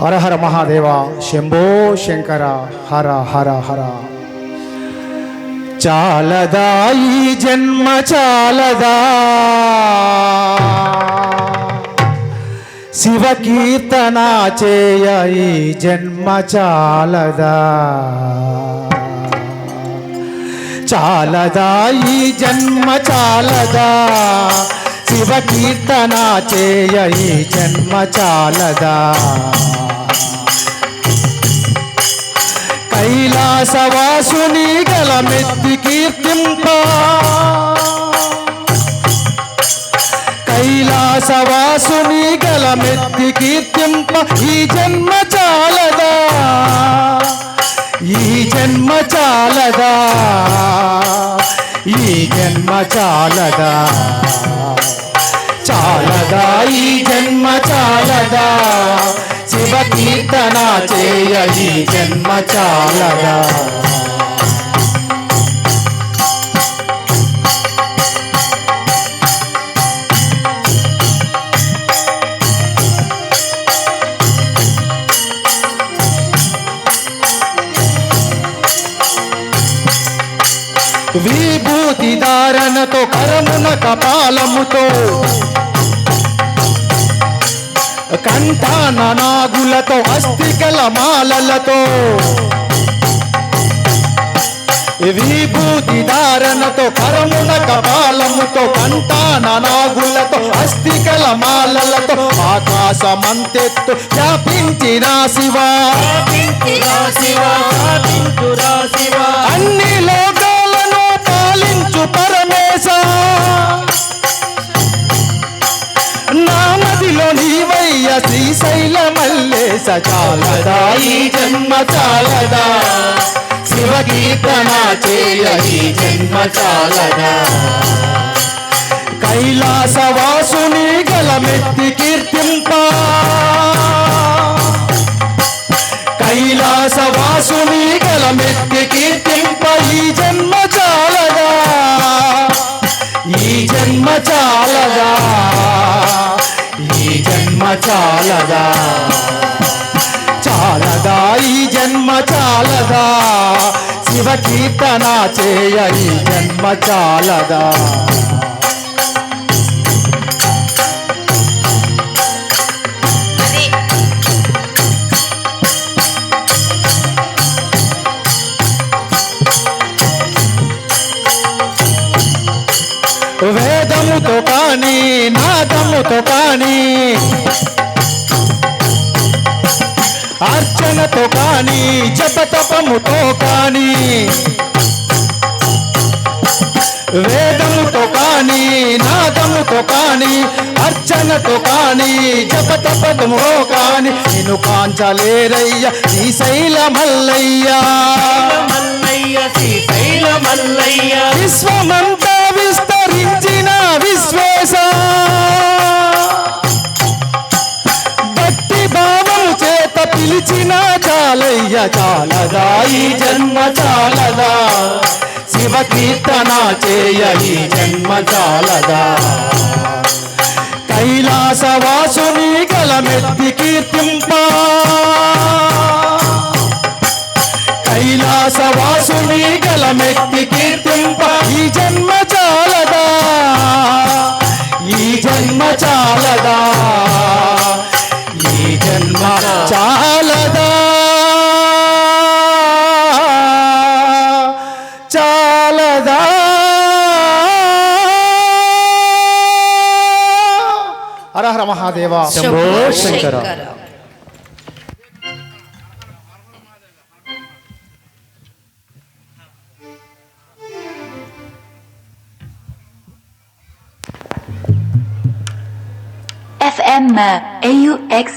హర హర మహాదేవ శంభో శంకర హర హర హర. చాలదా ఈ జన్మ చాలదా, శివ కీర్తన చేయ ఈ జన్మ చాలదా. చాలదా ఈ జన్మ చాలదా, శివ కీర్తన చేయ ఈ జన్మ చాలదా. కైలాసవాసుని గలమెత్తి కీర్తింప, కైలాసవాసుని గలమెత్తి కీర్తింప ఈ జన్మ చాలదా, ఈ జన్మ చాలదా, ఈ జన్మ చాలదా. చాలదా ఈ జన్మ చాలదా, శివ కీర్తన చేయ ఈ జన్మ చాలదా. విభూతి ధారణతో కరమున కపాలముతో, కంఠాన నాగులతో అస్థికల మాలలతో, విభూతి ధారణతో కరమున కపాలముతో, కంఠాన నాగులతో అస్థికల మాలలతో, ఆకాశమంతెత్తు వ్యాపించిన శివా, అన్ని లోకాలను పాలించు పరమేశ, నామదిలో నీవయ్య శ్రీశైల మల్లేశ. చాలదా ఈ జన్మ చాలదా, శివ కీర్తన చేయ ఈ జన్మ చాలదా. కైలాసవాసుని గలమెత్తి కీర్తింప, కైలాసవాసుని గలమెత్తి కీర్తింప ఈ జన్మ చాలదా, ఈ జన్మ చాలదా, ఈ జన్మ చాలదా. చాలదా ఈ జన్మ చాలదా, శివ కీర్తన చేయ ఈ జన్మ చాలదా. వేదముతో కానీ నాదముతో కానీ, అర్చనతో కానీ జపతపముతో కానీ, వేదముతో కానీ నాదముతో కానీ, అర్చనతో కానీ జపతపముతో కానీ, నిన్ను కాంచలేరయ్య శ్రీశైల మల్లయ్య, శ్రీశైల మల్లయ్య. విశ్వమంతా విస్తరించిన విశ్వేశ, భక్తి భావము చేత పిలిచిన చాలయ్య. చాలదా ఈ జన్మ చాలదా, శివ కీర్తన చేయ ఈ జన్మ చాలదా. కైలాసవాసుని గలమెత్తి కీర్తింప, కైలాసవాసుని గలమెత్తి కీర్తింప ఈ జన్మ చాలదా, ఈ జన్మ చాలదా, ఈ జన్మ చాలదా. చాలదా హర హర మహాదేవ శంభో శంకర. FM AUX